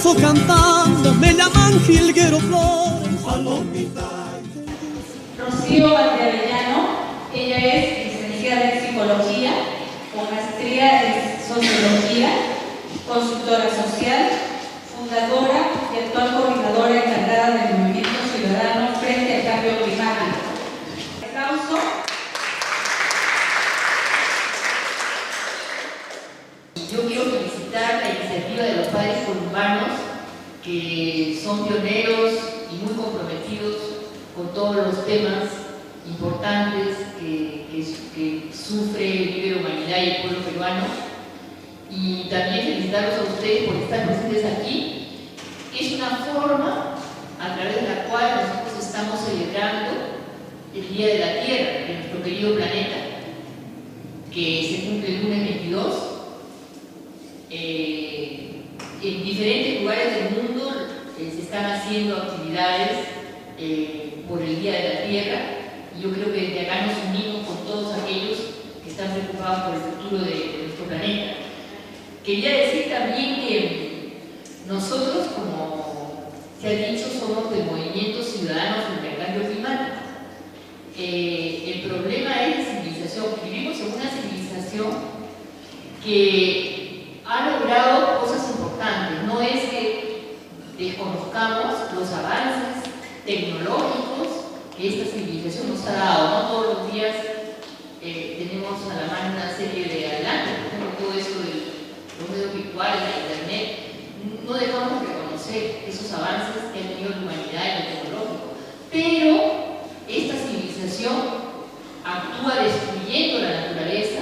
paso cantando, me llaman jilguero flores, palomita. Rocío Valderrellano, ella es licenciada en Psicología, con maestría en Sociología, consultora social, fundadora y actual coordinadora encargada del Movimiento Ciudadano frente al Cambio Climático. Aplauso. Yo quiero felicitar la iniciativa de los padres columbanos, que son pioneros y muy comprometidos con todos los temas importantes que sufre, vive la humanidad y el pueblo peruano. Y también felicitarlos a ustedes por estar presentes aquí. Es una forma a través de la cual nosotros estamos celebrando el Día de la Tierra, de nuestro querido planeta, que se cumple el lunes 22. En diferentes lugares del mundo se están haciendo actividades por el Día de la Tierra, y yo creo que desde acá nos unimos con todos aquellos que están preocupados por el futuro de nuestro planeta. Quería decir también que nosotros, como se ha dicho, somos del Movimiento Ciudadano frente al Cambio Climático. El problema es la civilización. Vivimos en una civilización que ha logrado cosas importantes. No es que desconozcamos los avances tecnológicos que esta civilización nos ha dado. No todos los días tenemos a la mano una serie de adelantos, por ejemplo, todo eso de los medios virtuales, la internet. No dejamos de reconocer esos avances que ha tenido la humanidad en lo tecnológico, pero esta civilización actúa destruyendo la naturaleza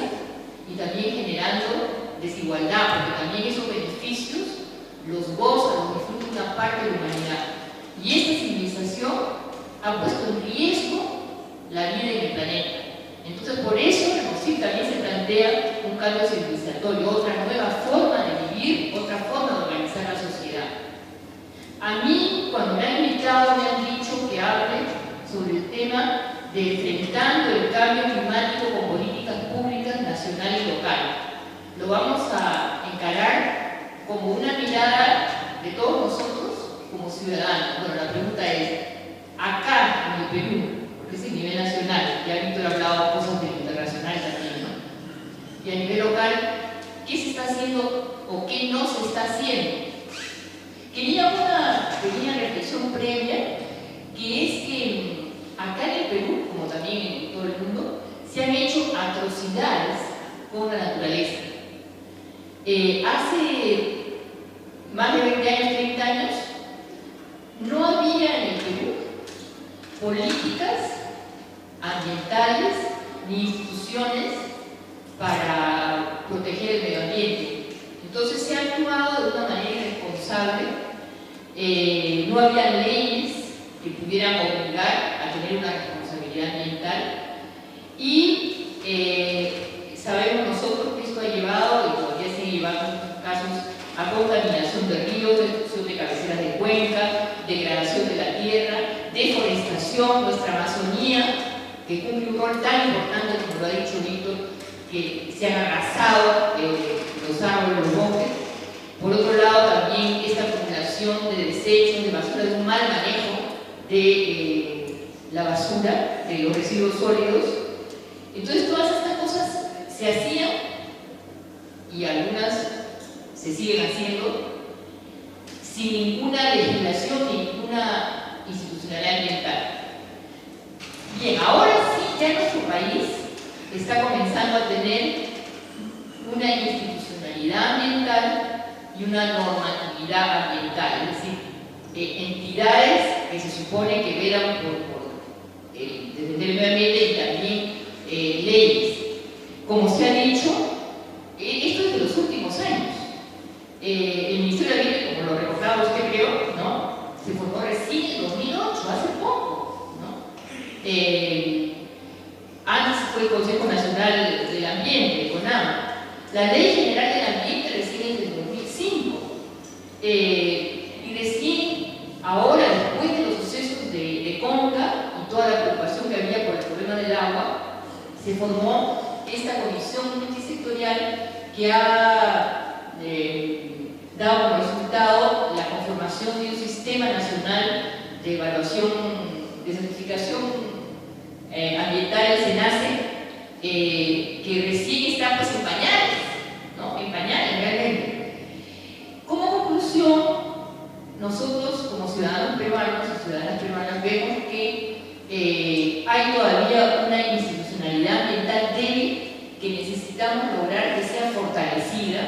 y también generando desigualdad, porque también esos beneficios los goza, los disfruta una parte de la humanidad. Y esta civilización ha puesto en riesgo la vida en el planeta. Entonces, por eso en CIP también se plantea un cambio civilizatorio, otra nueva forma de vivir, otra forma de organizar la sociedad. A mí, cuando me han invitado, me han dicho que hable sobre el tema de enfrentando el cambio climático con políticas públicas nacional y local. Lo vamos a encarar como una mirada de todos nosotros como ciudadanos. Bueno, la pregunta es, acá en el Perú, porque es a nivel nacional, ya Víctor ha hablado cosas de lo internacional también, ¿no? Y a nivel local, ¿qué se está haciendo o qué no se está haciendo? Quería una pequeña reflexión previa, que es que acá en el Perú, como también en todo el mundo, se han hecho atrocidades con la naturaleza. Hace más de 20 años, 30 años, no había en el Perú políticas ambientales ni instituciones para proteger el medio ambiente. Entonces se ha actuado de una manera irresponsable. No había leyes que pudieran obligar a tener una responsabilidad ambiental, y sabemos nosotros que esto ha llevado, y todavía sigue llevando en muchos casos, a contaminación de ríos, destrucción de cabeceras de cuenca, degradación de la tierra, deforestación, nuestra Amazonía, que cumple un rol tan importante como lo ha dicho Víctor, que se han arrasado los árboles, los bosques. Por otro lado, también esta acumulación de desechos, de basura, de un mal manejo de la basura, de los residuos sólidos. Entonces, todas estas cosas se hacían, y algunas se siguen haciendo, sin ninguna legislación ni ninguna institucionalidad ambiental. Bien, ahora sí, ya nuestro país está comenzando a tener una institucionalidad ambiental y una normatividad ambiental, es decir, entidades que se supone que velan por defender el medio ambiente, y también leyes. Como se ha dicho, esto es de los últimos años. El Ministerio de Ambiente, como lo recordaba usted, creo, ¿no?, se formó recién en 2008, hace poco, ¿no? Antes fue el Consejo Nacional del Ambiente, CONAMA. La Ley General del Ambiente recién es del 2005. Y recién, ahora, después de los sucesos de Conca y toda la preocupación que había por el problema del agua, se formó esta comisión multisectorial que ha dado como resultado la conformación de un sistema nacional de evaluación, de certificación ambiental, el SENACE, que recién está pues en pañales, ¿no? En pañales realmente. Como conclusión, nosotros como ciudadanos peruanos y ciudadanas peruanas vemos que hay todavía una institucionalidad ambiental débil que necesitamos lograr que sea fortalecida,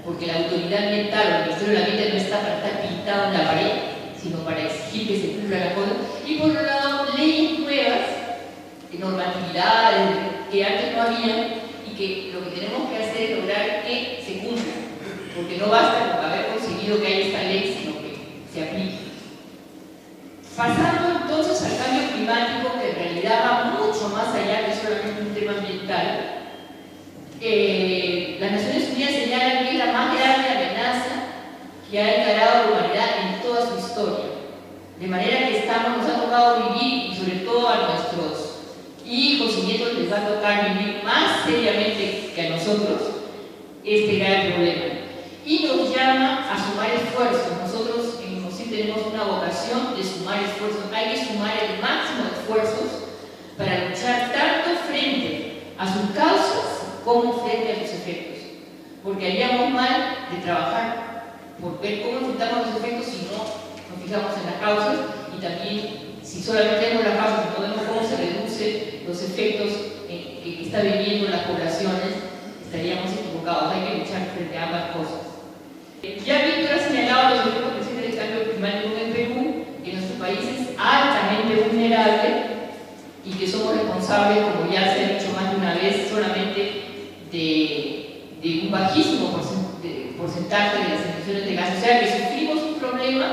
porque la autoridad ambiental o el Ministerio del Ambiente no está para estar pintado en la pared, sino para exigir que se cumpla la cosa. Y por otro lado, leyes nuevas, normatividades que antes no había, y que lo que tenemos que hacer es lograr que se cumplan, porque no basta con haber conseguido que haya esta ley, sino que se aplique. Pasando entonces al cambio climático, que en realidad va mucho más allá que solamente un tema ambiental, las Naciones Unidas señalan que es la más grande amenaza que ha encarado la humanidad en toda su historia. De manera que nos ha tocado vivir, y sobre todo a nuestros hijos y nietos les va a tocar vivir más seriamente que a nosotros este grave problema. Y nos llama a sumar esfuerzos. Nosotros en MOSIP tenemos una vocación de sumar esfuerzos. Hay que sumar el máximo de esfuerzos para luchar tanto frente a sus causas como frente a sus efectos. Porque haríamos mal de trabajar por ver cómo enfrentamos los efectos si no nos fijamos en las causas, y también si solamente vemos las causas y no vemos cómo se reducen los efectos que está viviendo las poblaciones, estaríamos equivocados. Hay que luchar frente a ambas cosas. Ya Víctor ha señalado los efectos presentes del cambio climático en Perú, que nuestro país es altamente vulnerable y que somos responsables, como ya se ha dicho más de una vez, solamente de un bajísimo porcentaje de las emisiones de gases. O sea que sufrimos un problema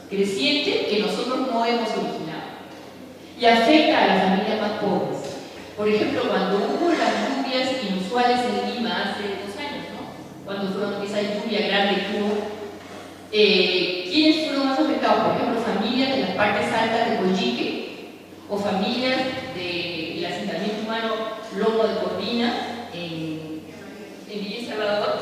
creciente que nosotros no hemos originado y afecta a las familias más pobres. Por ejemplo, cuando hubo las lluvias inusuales en Lima hace 2 años, ¿no? Cuando fueron esa lluvia grande que hubo, ¿quiénes fueron más afectados? Por ejemplo, familias de las partes altas de Coyique o familias del asentamiento humano Lomo de Corvina en Villa El Salvador,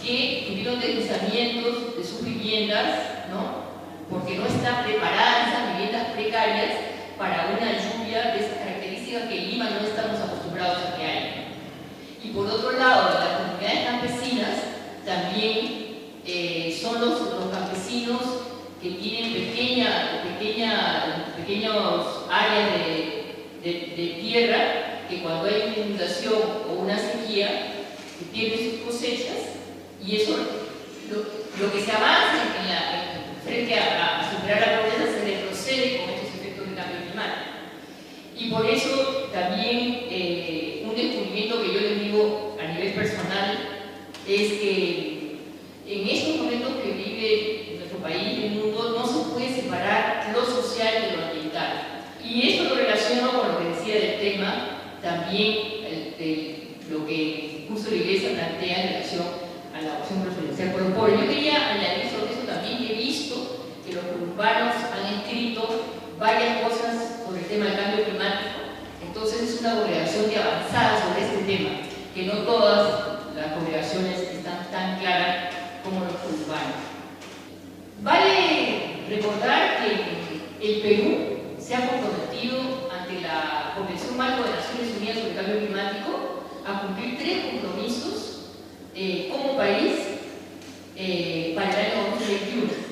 que tuvieron deslizamientos de sus viviendas, ¿no? Porque no están preparadas esas viviendas precarias para una lluvia de esas características que en Lima no estamos acostumbrados a que haya. Y por otro lado, las comunidades campesinas también son los campesinos que tienen pequeños áreas de tierra, que cuando hay una inundación o una sequía, que pierden sus cosechas, y eso, lo que se avanza frente a superar la pobreza, se retrocede con estos efectos de cambio climático. Y por eso también un descubrimiento que yo les digo a nivel personal es que en estos momentos que vive nuestro país y el mundo, no se puede separar lo social de lo ambiental. Y esto lo relaciono con lo que decía del tema, también lo que el discurso de la Iglesia plantea en relación a la opción preferencial por los pobres. Yo quería añadir sobre eso también que he visto que los urbanos han escrito varias cosas sobre el tema del cambio climático. Entonces es una congregación de avanzada sobre este tema, que no todas las congregaciones están tan claras como los urbanos. Vale recordar que el Perú se ha comprometido ante la Convención Marco de Naciones Unidas sobre el Cambio Climático a cumplir 3 compromisos como país para el año 2021.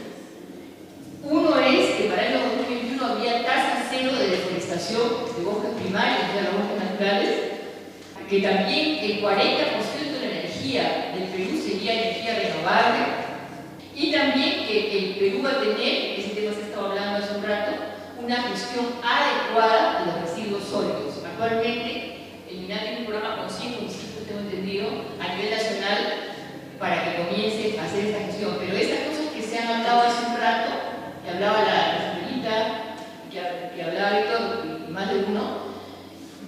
Uno es que para el año 2021 habría tasa cero de deforestación de bosques primarios, de los bosques naturales, que también el 40% de la energía del Perú sería energía renovable, y también que el Perú va a tener, ese tema se estaba hablando hace un rato, una gestión adecuada de los residuos sólidos. Actualmente, el MINAT tiene un programa con 100 municipios, tengo entendido, a nivel nacional, para que comience a hacer esta gestión. Pero estas cosas que se han hablado hace un rato, que hablaba la señorita, que hablaba Víctor, y más de uno,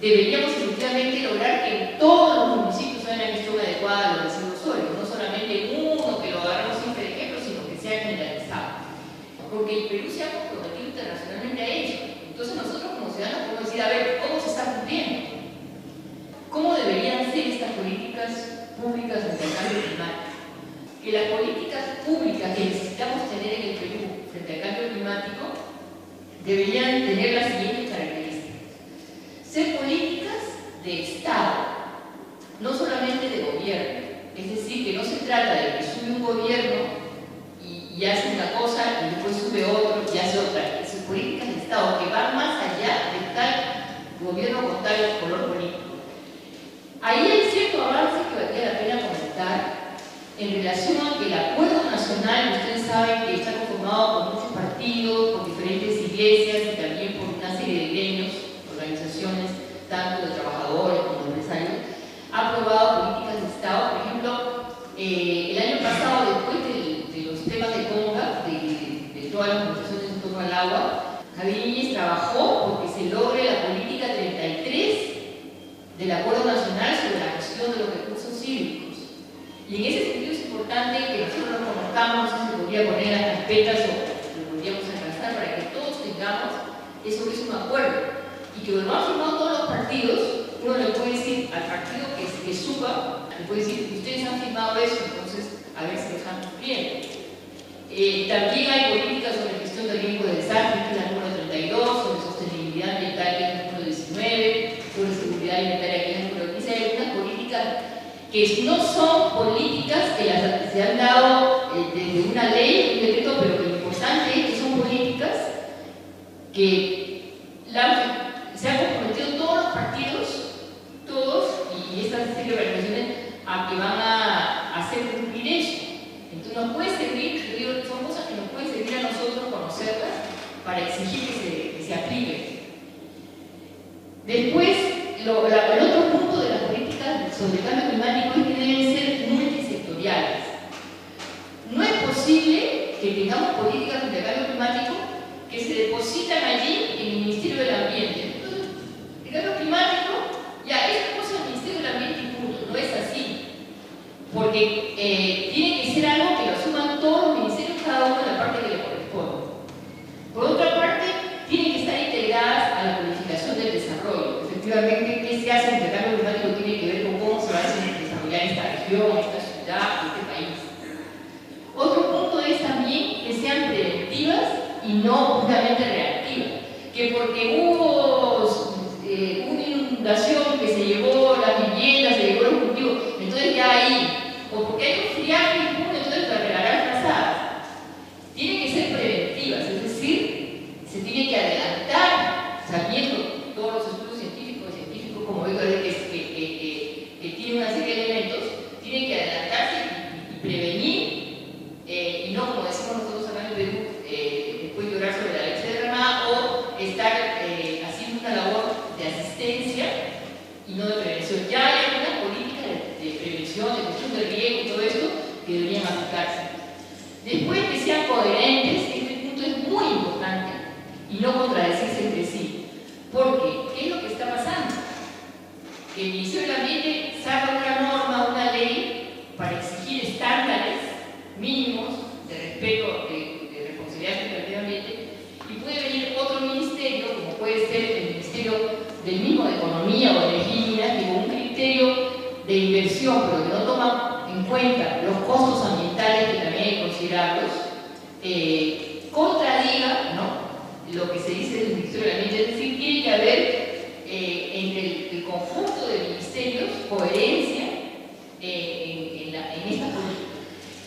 deberíamos efectivamente lograr que en todos los municipios haya una gestión adecuada de los residuos sólidos, no solamente en uno que lo agarramos siempre de ejemplo, sino que sea generalizado. Porque el Perú se ha comprometido internacionalmente a ello. Entonces nosotros como ciudadanos podemos decir, a ver, ¿cómo se está cumpliendo? ¿Cómo deberían ser estas políticas públicas ante el cambio climático? Que las políticas públicas que necesitamos tener en el Perú frente al cambio climático deberían tener las siguientes características: ser políticas de Estado, no solamente de gobierno. Es decir, que no se trata de que sube un gobierno y hace una cosa y después sube otro y hace otra. Son políticas de Estado que van más allá de tal gobierno con tal color político. Ahí hay cierto avance que valdría la pena comentar en relación a que el acuerdo nacional, ustedes saben que está conformado por muchos partidos, por diferentes iglesias y también por una serie de gremios, organizaciones, tanto de trabajadores como de empresarios, ha aprobado políticas de Estado. Por ejemplo, el año pasado, después de los temas de CONCA, de todas las organizaciones en torno al agua, Javier Íñiguez trabajó porque se logre la política 33 del Acuerdo Nacional sobre la gestión de los recursos hídricos. Y en ese sentido es importante que nosotros nos conozcamos, no sé si se podría poner las carpetas o lo podríamos alcanzar para que todos tengamos eso que es un acuerdo. Y que lo han firmado todos los partidos. Uno le puede decir al partido que suba, le puede decir que ustedes han firmado eso, entonces a ver si lo están cumpliendo. También hay políticas sobre gestión del riesgo de desastre, que es la número 32, sobre sostenibilidad ambiental, que es la número 19, sobre seguridad alimentaria, que es la número 15. Hay algunas políticas que no son políticas que se han dado desde una ley, un decreto, pero que lo importante es que son políticas que se han comprometido todos los partidos, todos, y estas serie de organizaciones, a que van a hacer cumplir eso. Entonces nos puede servir, yo digo, son cosas que nos pueden servir a nosotros conocerlas para exigir que se apliquen. Después, el otro punto de las políticas sobre el cambio climático es que deben ser multisectoriales. No es posible que tengamos políticas sobre el cambio climático que se depositan allí en el Ministerio del Ambiente. Entonces, el cambio climático, ya, es cosa del Ministerio del Ambiente y punto, no es así. Porque tiene que ser algo que lo asuman todos los ministerios, cada uno en la parte que le corresponde. Por otra parte, tienen que estar integradas a la planificación del desarrollo. Efectivamente, ¿qué se hace en el cambio climático? Tiene que ver con cómo se va a desarrollar esta región, esta ciudad, este país. Otro punto es también que sean preventivas y no puramente reactivas. Que porque hubo una inundación que se llevó las viviendas, se llevó los cultivos, entonces ya ahí, o porque hay un friaje y entonces para regalar frazadas. Tienen que ser preventivas, es decir, se tiene que adelantar, sabiendo todos los estudios científicos como digo, que tienen una serie de elementos, tienen que adelantarse y prevenir, y no como decimos nosotros acá en Perú, después llorar sobre la leche derramada o estar haciendo una labor de asistencia y no de prevención. Ya hay algunas políticas de prevención, de gestión del riesgo y todo esto que deberían aplicarse. Después, que sean coherentes, este punto es muy importante, y no contradecirse entre sí. Porque, ¿qué es lo que está pasando? Que el Ministerio del Ambiente saca una norma, una ley, para exigir estándares mínimos de respeto, de responsabilidad frente al medio ambiente, y puede venir otro ministerio, como puede ser el Ministerio del mismo de Economía o de Energía, que con un criterio de inversión, pero que no toma en cuenta los costos ambientales que también hay que considerarlos, contradiga, ¿no?, lo que se dice del Ministerio del Ambiente. Es decir, tiene que haber entre el conjunto de ministerios coherencia en esta política.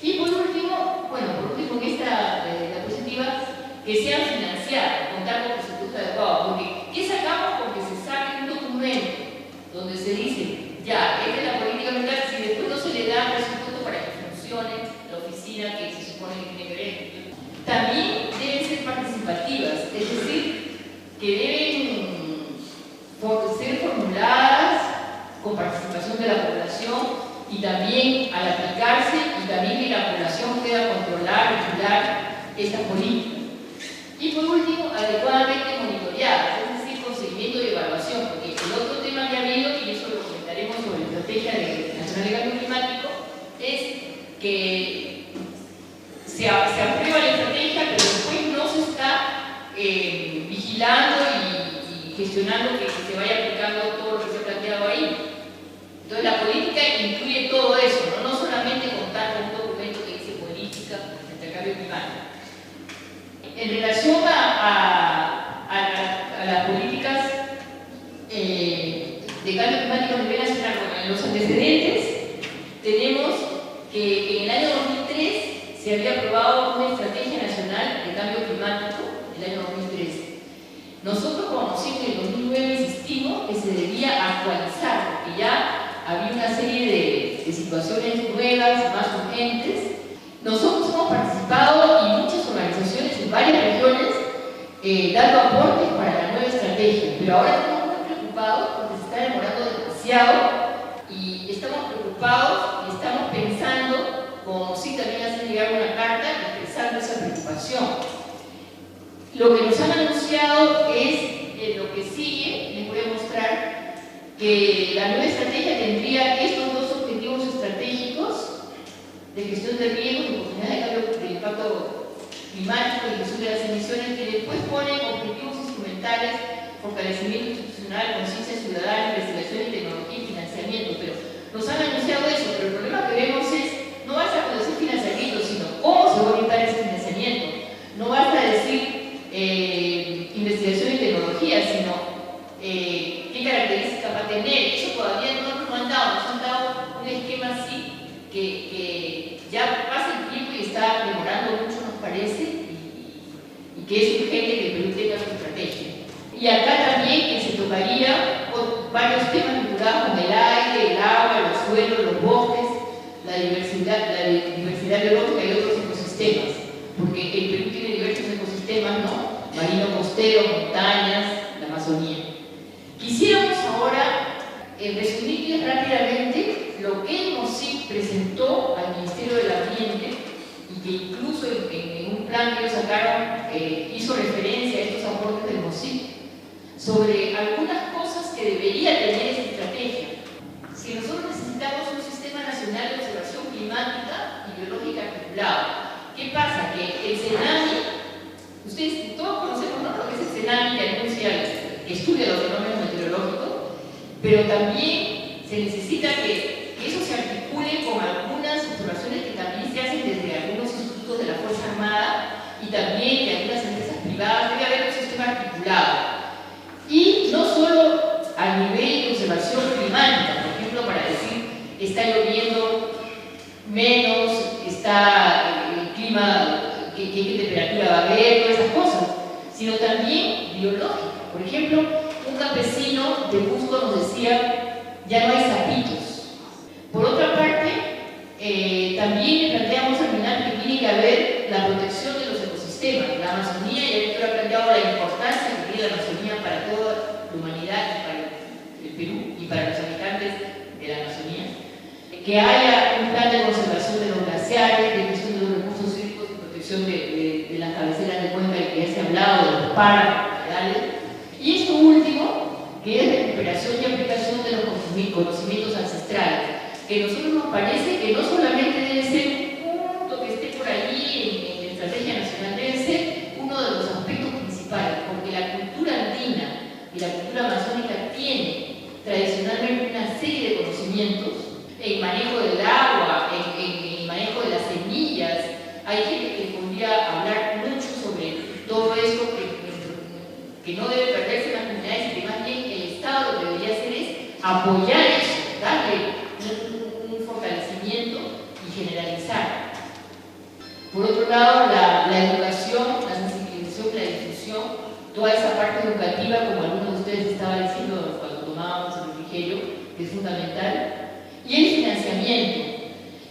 Y por último, en esta diapositiva, que sean financiadas, contar con presupuesto adecuado. Porque, ¿qué sacamos? Porque se saque un documento donde se dice, ya, esta es la política ambiental, si después no se le da presupuesto para que funcione la oficina que se supone que tiene que ver. También deben ser participativas, es decir, que deben ser formuladas con participación de la población y también al aplicarse y también que la población pueda controlar, vigilar estas políticas. Y por último, adecuadamente monitoreadas, es decir, con seguimiento y evaluación, porque el otro tema que ha habido, y eso lo comentaremos sobre la Estrategia Nacional de Cambio Climático, es que se aprueba la estrategia, pero después no se está vigilando y gestionando que se vaya aplicando todo lo que se ha planteado ahí. Entonces la política incluye todo eso, no solamente contar con un documento que dice política frente al cambio climático. se había aprobado una estrategia nacional de cambio climático en el año 2013. Nosotros como MOSIC en el 2009 insistimos que se debía actualizar, porque ya había una serie de situaciones nuevas, más urgentes. Nosotros hemos participado y muchas organizaciones en varias regiones dando aportes para la nueva estrategia, pero ahora estamos muy preocupados porque se está demorando demasiado y estamos preocupados y estamos pensando, como sí también hacen llegar una carta expresando esa preocupación. Lo que nos han anunciado es lo que sigue, les voy a mostrar que la nueva estrategia tendría estos dos objetivos estratégicos de gestión de riesgos, de oportunidades de cambio de impacto climático y reducción de las emisiones, que después ponen objetivos instrumentales, fortalecimiento institucional, conciencia ciudadana, investigación y tecnología y financiamiento. Pero nos han anunciado eso, pero el problema que vemos es, no basta con decir financiamiento, sino cómo se va a orientar ese financiamiento. No basta decir investigación y tecnología, sino qué características va a tener. Eso todavía no nos han dado, nos han dado un esquema así que ya pasa el tiempo y está demorando mucho, nos parece, y que es urgente que el Perú tenga su estrategia. Y acá también que se tocaría varios temas vinculados con el aire, el agua, los suelos, los bosques, la diversidad biológica y otros ecosistemas, porque el Perú tiene diversos ecosistemas, ¿no? Marino costero, montañas, la Amazonía. Quisiéramos ahora resumirles rápidamente lo que el MOSIC presentó al Ministerio del Ambiente y que incluso en un plan que ellos sacaron hizo referencia a estos aportes del MOSIC sobre algunas cosas que debería tener esta estrategia. Si nosotros necesitamos un sistema nacional de observación climática y biológica articulado, ¿qué pasa? Que el CENAMI, ustedes todos conocemos, ¿no?, lo que es el CENAMI, que estudia los fenómenos meteorológicos, pero también se necesita que eso se articule con algunas observaciones que también se hacen desde algunos institutos de la Fuerza Armada y también de algunas empresas privadas. Debe haber un sistema articulado. Y no solo a nivel de observación climática, por ejemplo, para decir está lloviendo menos, está el clima, qué temperatura va a haber, todas esas cosas, sino también biológica. Por ejemplo, un campesino de Cusco nos decía, ya no hay sapitos. Por otra parte, también le planteamos al final que tiene que haber la protección de los ecosistemas. La Amazonía, y Héctor ha planteado la importancia que tiene la Amazonía para toda la humanidad y para el Perú y para los habitantes de la Amazonía. Que haya un plan de conservación de los glaciares, de gestión de los recursos hídricos y protección de las cabeceras de cuenca, de que ya se ha hablado, de los páramos, y esto último, que es recuperación y aplicación de los conocimientos ancestrales, que a nosotros nos parece que no solamente debe ser un punto que esté por allí en la Estrategia Nacional, debe ser uno de los aspectos principales, porque la cultura andina y la cultura amazónica tiene tradicionalmente una serie de conocimientos en manejo del agua, en manejo de las semillas. Hay gente que podría hablar mucho sobre todo eso que no debe perderse en las comunidades y que más bien el Estado lo que debería hacer es apoyar eso, darle un fortalecimiento y generalizar. Por otro lado, la educación, la sensibilización, la difusión, toda esa parte educativa, como algunos de ustedes estaban diciendo cuando tomábamos el refrigerio, que es fundamental. Y el financiamiento.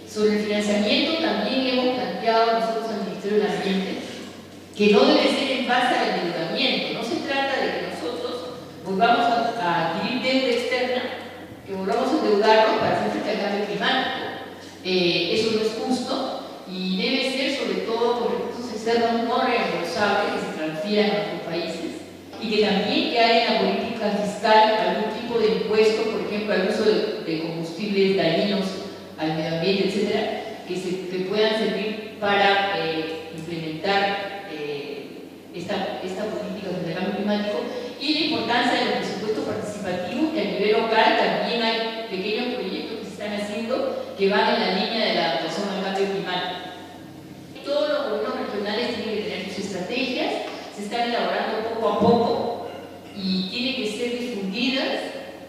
Sobre el financiamiento también hemos planteado nosotros al Ministerio del Ambiente que no debe ser en base al endeudamiento. No se trata de que nosotros volvamos a adquirir deuda externa, que volvamos a endeudarnos para hacer frente al cambio climático. Eso no es justo y debe ser sobre todo con recursos externos no reembolsables que se transfieran a nuestros países y que también que haya en la política fiscal algún tipo de impuesto, por ejemplo, al uso de combustibles dañinos al medio ambiente, etcétera, que puedan servir para implementar esta política de cambio climático, y la importancia de los presupuestos participativos, que a nivel local también hay pequeños proyectos que se están haciendo que van en la línea de la adaptación al cambio climático. Todos los gobiernos regionales tienen que tener sus estrategias, se están elaborando poco a poco y tienen que ser difundidas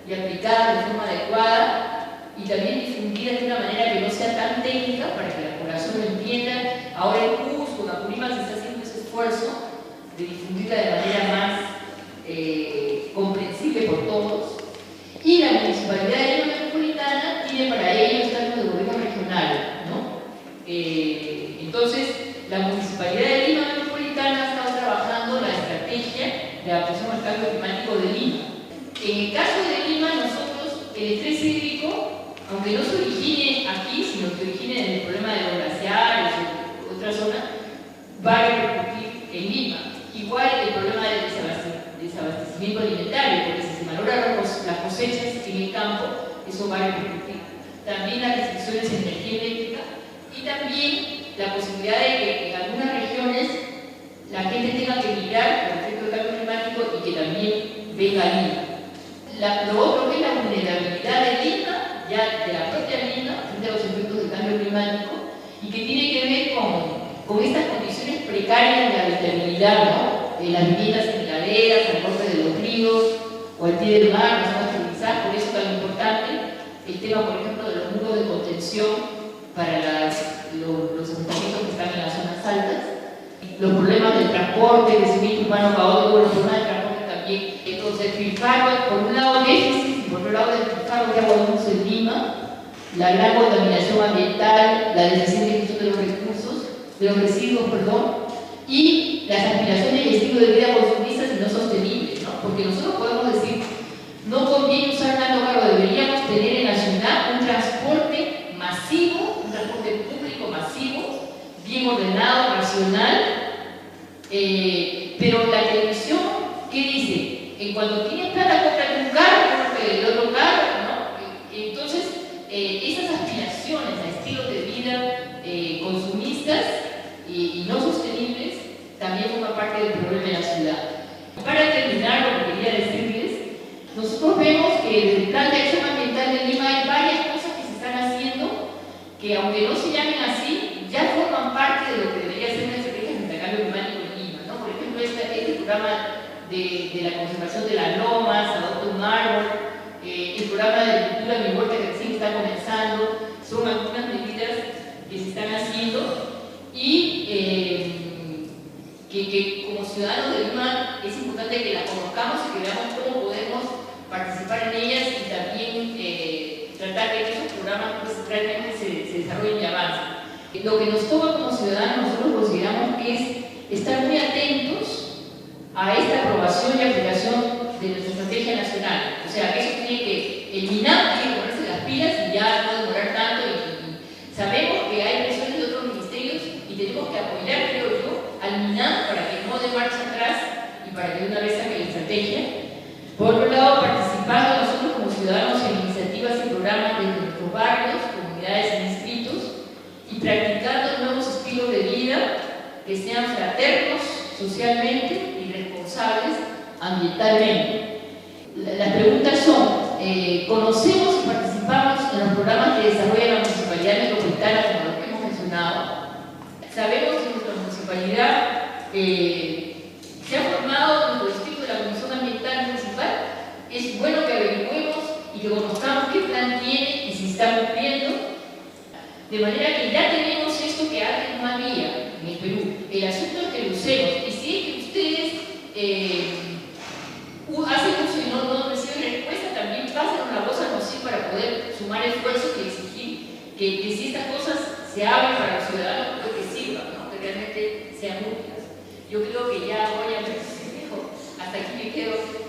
y aplicadas de forma adecuada y también difundidas de una manera que no sea tan técnica para que la población lo entienda Ahora en Cusco, en Apurímac se está haciendo ese esfuerzo de difundirla de manera más comprensible por todos. Y la Municipalidad de Lima Metropolitana tiene para ello estatus de gobierno regional, ¿no? Entonces, la Municipalidad de Lima Metropolitana ha estado trabajando la estrategia de adaptación al cambio climático de Lima. En el caso de Lima, nosotros, el estrés hídrico, aunque no se origine aquí, sino que origine en el problema de los glaciares o otra zona, va a repercutir en Lima. Igual el problema del desabastecimiento alimentario, porque si se valoran las cosechas en el campo, eso va a repercutir. También las restricciones en energía eléctrica y también la posibilidad de que en algunas regiones la gente tenga que migrar por el efecto del cambio climático y que también venga a Lima. Lo otro que es la vulnerabilidad de Lima, ya de la propia Lima, frente a los efectos del cambio climático, y que tiene que ver con estas condiciones precarias de habitabilidad, ¿no? Las viviendas en laderas, al borde de los ríos o al pie del mar, las zonas fertilizadas. Por eso es tan importante el tema, por ejemplo, de los muros de contención para los asentamientos que están en las zonas altas, los problemas del transporte, el crecimiento urbano caótico, los problemas del transporte también. Entonces, despilfarro, por un lado déficit y por otro lado despilfarro de agua dulce en Lima, la gran contaminación ambiental, la deficiente gestión de los residuos, y las aspiraciones y estilo de vida consumistas y no sostenibles, ¿no? Porque nosotros podemos decir, no conviene usar tanto carro, deberíamos tener en la ciudad un transporte masivo, un transporte público masivo, bien ordenado, racional, pero la televisión, ¿qué dice? En cuanto tienes plata, cómprate un carro, el otro carro, ¿no? Entonces, esas aspiraciones a estilos de vida consumistas y no sostenibles también forman parte del problema de la ciudad. Para terminar, lo que quería decirles, nosotros vemos que desde el Plan de Acción Ambiental de Lima hay varias cosas que se están haciendo que, aunque no se llamen así, ya forman parte de lo que debería ser una estrategia frente al cambio climático en Lima, ¿no? Por ejemplo, este programa de la conservación de las lomas, Adopta un árbol, el programa de cultura Mi Huerta que recién está comenzando, son algunas medidas que se están haciendo y que como ciudadanos de Lima es importante que las conozcamos y que veamos cómo podemos participar en ellas y también tratar de que esos programas pues, realmente se desarrollen y avancen. Lo que nos toca como ciudadanos, nosotros consideramos que es estar muy atentos a esta aprobación y aplicación de nuestra estrategia nacional. O sea, que eso tiene que eliminar, tiene que ponerse las pilas y ya no demorar tanto. Y sabemos que hay presiones de otros ministerios y tenemos que apoyar, creo yo, al MINAM para que no dé marcha atrás y para que de una vez saque la estrategia. Por otro lado, participando nosotros como ciudadanos en iniciativas y programas desde nuestros barrios, comunidades e distritos y practicando nuevos estilos de vida que sean fraternos socialmente y responsables ambientalmente. Las preguntas son, ¿conocemos y participamos en los programas que desarrolla la Municipalidad Metropolitana como los que hemos mencionado? Sabemos que nuestra municipalidad se ha formado nuestro distrito de la Comisión Ambiental Municipal. Es bueno que averigüemos y que conozcamos qué plan tiene y si está cumpliendo. De manera que ya tenemos esto que antes no había en el Perú. El asunto es que lo usemos. Y si es que ustedes hacen uso y no reciben respuesta, también pasen una voz a nosotros para poder sumar esfuerzos y exigir que si estas cosas se abren para los ciudadanos, pues que sirvan, ¿no? Que realmente sean útiles. Yo creo que ya voy a ver si me dejo. Hasta aquí me quedo.